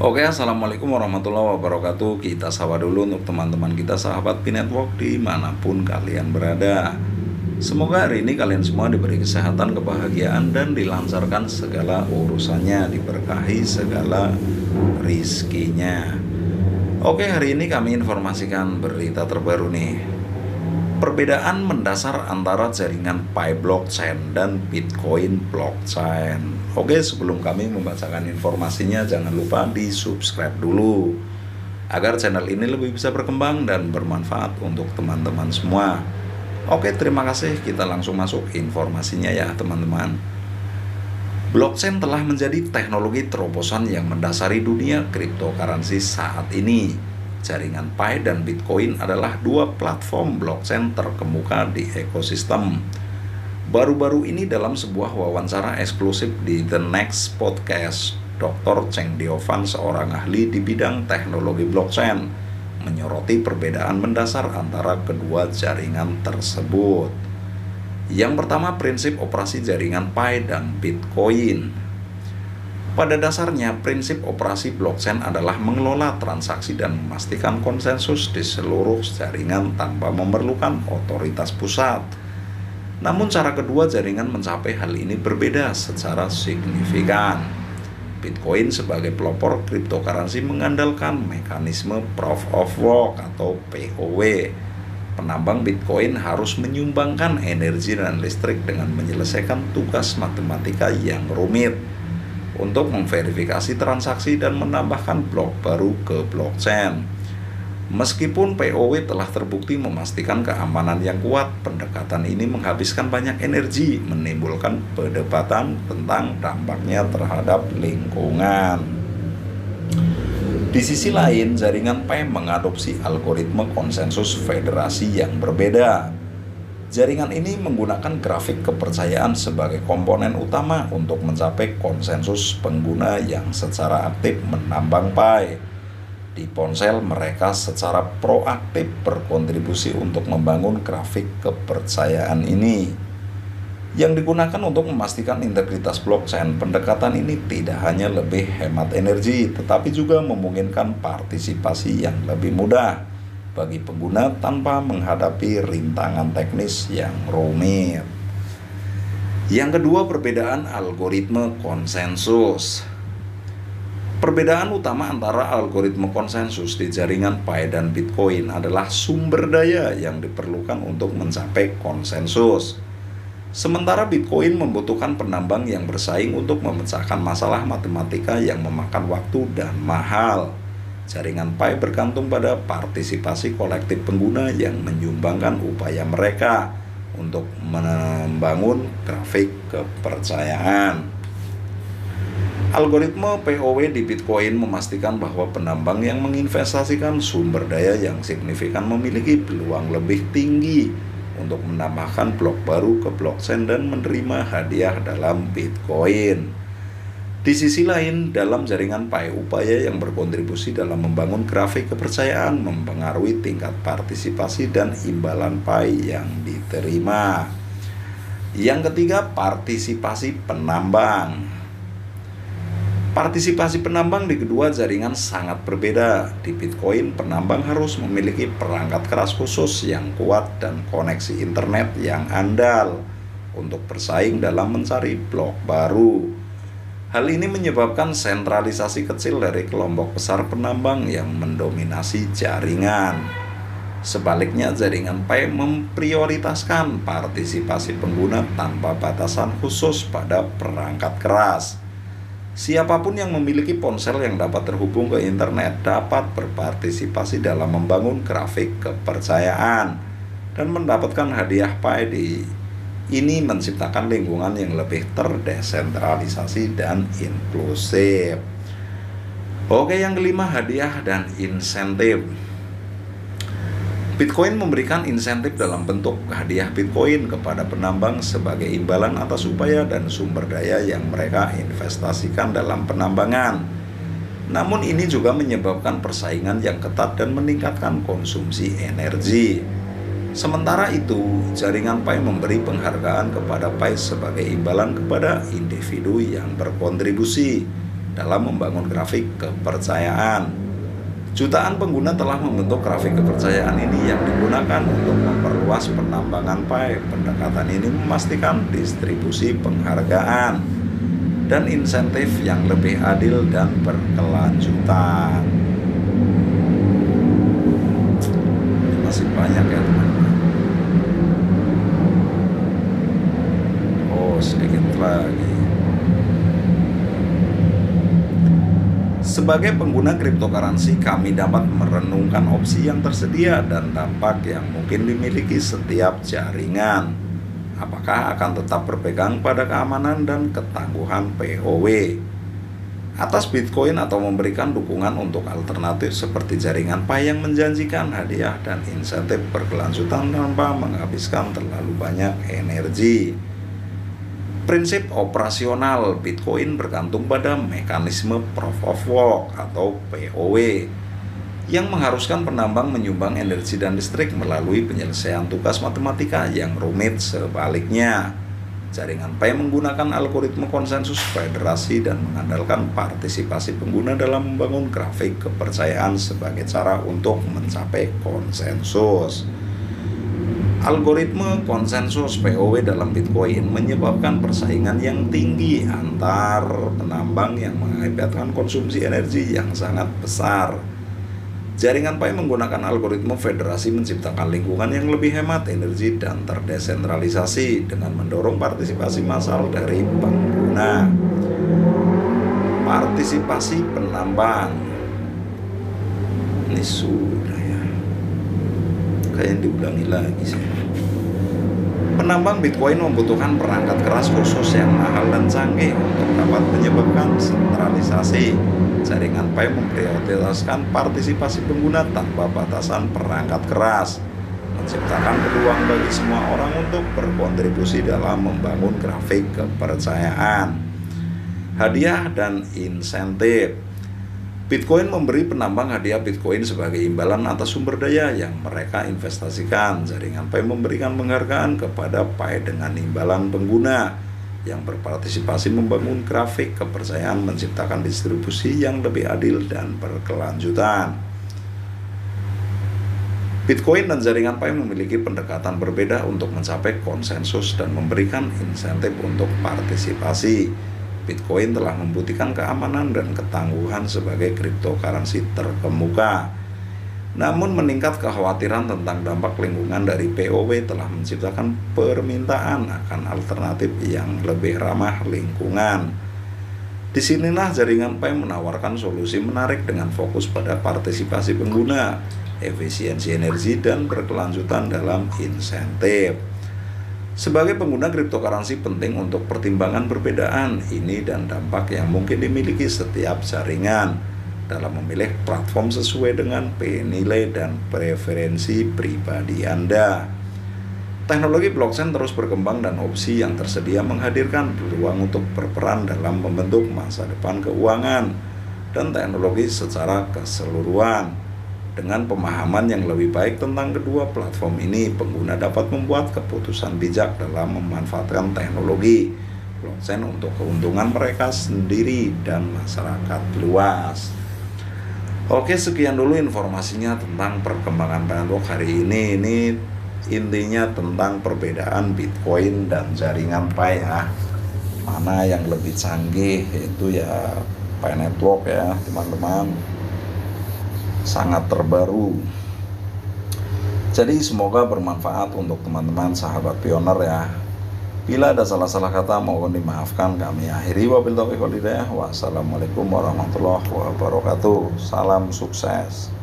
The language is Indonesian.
Oke, assalamualaikum warahmatullahi wabarakatuh. Kita sapa dulu untuk teman-teman kita sahabat P-Network dimanapun kalian berada. Semoga hari ini kalian semua diberi kesehatan, kebahagiaan, dan dilancarkan segala urusannya, diberkahi segala rizkinya. Oke, hari ini kami informasikan berita terbaru nih. Perbedaan mendasar antara jaringan Pi blockchain dan Bitcoin blockchain. Oke, sebelum kami membacakan informasinya, jangan lupa di subscribe dulu agar channel ini lebih bisa berkembang dan bermanfaat untuk teman-teman semua. Oke, terima kasih. Kita langsung masuk informasinya ya teman-teman. Blockchain telah menjadi teknologi terobosan yang mendasari dunia cryptocurrency saat ini. Jaringan Pi dan Bitcoin adalah dua platform blockchain terkemuka di ekosistem. Baru-baru ini dalam sebuah wawancara eksklusif di The Next Podcast, Dr. Cheng Diovan, seorang ahli di bidang teknologi blockchain, menyoroti perbedaan mendasar antara kedua jaringan tersebut. Yang pertama, prinsip operasi jaringan Pi dan Bitcoin. Pada dasarnya, prinsip operasi blockchain adalah mengelola transaksi dan memastikan konsensus di seluruh jaringan tanpa memerlukan otoritas pusat. Namun cara kedua jaringan mencapai hal ini berbeda secara signifikan. Bitcoin sebagai pelopor cryptocurrency mengandalkan mekanisme Proof of Work atau POW. Penambang Bitcoin harus menyumbangkan energi dan listrik dengan menyelesaikan tugas matematika yang rumit untuk memverifikasi transaksi dan menambahkan blok baru ke blockchain. Meskipun POW telah terbukti memastikan keamanan yang kuat, pendekatan ini menghabiskan banyak energi, menimbulkan perdebatan tentang dampaknya terhadap lingkungan. Di sisi lain, jaringan Pi mengadopsi algoritma konsensus federasi yang berbeda. Jaringan ini menggunakan grafik kepercayaan sebagai komponen utama untuk mencapai konsensus pengguna yang secara aktif menambang Pi. Di ponsel, mereka secara proaktif berkontribusi untuk membangun grafik kepercayaan ini. Yang digunakan untuk memastikan integritas blockchain, pendekatan ini tidak hanya lebih hemat energi, tetapi juga memungkinkan partisipasi yang lebih mudah bagi pengguna tanpa menghadapi rintangan teknis yang rumit. Yang kedua, perbedaan algoritma konsensus. Perbedaan utama antara algoritma konsensus di jaringan Pi dan Bitcoin adalah sumber daya yang diperlukan untuk mencapai konsensus. Sementara Bitcoin membutuhkan penambang yang bersaing untuk memecahkan masalah matematika yang memakan waktu dan mahal. Jaringan Pi bergantung pada partisipasi kolektif pengguna yang menyumbangkan upaya mereka untuk membangun grafik kepercayaan. Algoritma POW di Bitcoin memastikan bahwa penambang yang menginvestasikan sumber daya yang signifikan memiliki peluang lebih tinggi untuk menambahkan blok baru ke blockchain dan menerima hadiah dalam Bitcoin. Di sisi lain, dalam jaringan Pi, upaya yang berkontribusi dalam membangun grafik kepercayaan mempengaruhi tingkat partisipasi dan imbalan Pi yang diterima. Yang ketiga, partisipasi penambang. Partisipasi penambang di kedua jaringan sangat berbeda. Di Bitcoin, penambang harus memiliki perangkat keras khusus yang kuat dan koneksi internet yang andal untuk bersaing dalam mencari blok baru. Hal ini menyebabkan sentralisasi kecil dari kelompok besar penambang yang mendominasi jaringan. Sebaliknya, jaringan Pi memprioritaskan partisipasi pengguna tanpa batasan khusus pada perangkat keras. Siapapun yang memiliki ponsel yang dapat terhubung ke internet dapat berpartisipasi dalam membangun grafik kepercayaan dan mendapatkan hadiah Pi. Ini menciptakan lingkungan yang lebih terdesentralisasi dan inklusif. Oke, yang kelima, hadiah dan insentif. Bitcoin memberikan insentif dalam bentuk hadiah Bitcoin kepada penambang sebagai imbalan atas upaya dan sumber daya yang mereka investasikan dalam penambangan. Namun ini juga menyebabkan persaingan yang ketat dan meningkatkan konsumsi energi. Sementara itu, jaringan Pi memberi penghargaan kepada Pi sebagai imbalan kepada individu yang berkontribusi. dalam membangun grafik kepercayaan. Jutaan pengguna telah membentuk grafik kepercayaan ini yang digunakan untuk memperluas penambangan Pi. Pendekatan ini memastikan distribusi penghargaan dan insentif yang lebih adil dan berkelanjutan. Ini masih banyak ya teman-teman. Oh, sedikit lagi. Sebagai pengguna cryptocurrency, kami dapat merenungkan opsi yang tersedia dan dampak yang mungkin dimiliki setiap jaringan. Apakah akan tetap berpegang pada keamanan dan ketangguhan POW atas Bitcoin atau memberikan dukungan untuk alternatif seperti jaringan Pi yang menjanjikan hadiah dan insentif berkelanjutan tanpa menghabiskan terlalu banyak energi. Prinsip operasional Bitcoin bergantung pada mekanisme Proof of Work atau POW yang mengharuskan penambang menyumbang energi dan listrik melalui penyelesaian tugas matematika yang rumit. Sebaliknya, jaringan Pi menggunakan algoritma konsensus federasi dan mengandalkan partisipasi pengguna dalam membangun grafik kepercayaan sebagai cara untuk mencapai konsensus. Algoritma konsensus POW dalam Bitcoin menyebabkan persaingan yang tinggi antar penambang yang mengakibatkan konsumsi energi yang sangat besar. Jaringan Pi menggunakan algoritma federasi menciptakan lingkungan yang lebih hemat energi dan terdesentralisasi dengan mendorong partisipasi massal dari pengguna. Partisipasi penambang. Ini sudah ya. Kayaknya diulangi lagi sih. Penambang Bitcoin membutuhkan perangkat keras khusus yang mahal dan canggih untuk dapat menyebabkan sentralisasi. Jaringan Pi memprioritaskan partisipasi pengguna tanpa batasan perangkat keras, menciptakan peluang bagi semua orang untuk berkontribusi dalam membangun grafik kepercayaan. Hadiah dan insentif. Bitcoin memberi penambang hadiah Bitcoin sebagai imbalan atas sumber daya yang mereka investasikan. Jaringan Pi memberikan penghargaan kepada Pi dengan imbalan pengguna yang berpartisipasi membangun grafik kepercayaan, menciptakan distribusi yang lebih adil dan berkelanjutan. Bitcoin dan jaringan Pi memiliki pendekatan berbeda untuk mencapai konsensus dan memberikan insentif untuk partisipasi. Bitcoin telah membuktikan keamanan dan ketangguhan sebagai cryptocurrency terkemuka. Namun meningkat kekhawatiran tentang dampak lingkungan dari POW telah menciptakan permintaan akan alternatif yang lebih ramah lingkungan. Disinilah jaringan Pi menawarkan solusi menarik dengan fokus pada partisipasi pengguna, efisiensi energi, dan berkelanjutan dalam insentif. Sebagai pengguna cryptocurrency penting untuk pertimbangan perbedaan ini dan dampak yang mungkin dimiliki setiap jaringan dalam memilih platform sesuai dengan nilai dan preferensi pribadi Anda. Teknologi blockchain terus berkembang dan opsi yang tersedia menghadirkan peluang untuk berperan dalam membentuk masa depan keuangan dan teknologi secara keseluruhan. Dengan pemahaman yang lebih baik tentang kedua platform ini, pengguna dapat membuat keputusan bijak dalam memanfaatkan teknologi blockchain untuk keuntungan mereka sendiri dan masyarakat luas. Oke, sekian dulu informasinya tentang perkembangan network hari ini. Ini intinya tentang perbedaan Bitcoin dan jaringan Pi ya. Mana yang lebih canggih, itu ya Pi Network ya teman-teman. Sangat terbaru. Jadi semoga bermanfaat untuk teman-teman sahabat pioner ya. Bila ada salah-salah kata mohon dimaafkan. Kami akhiri wabillahi taufiq wal hidayah. Wassalamualaikum warahmatullahi wabarakatuh. Salam sukses.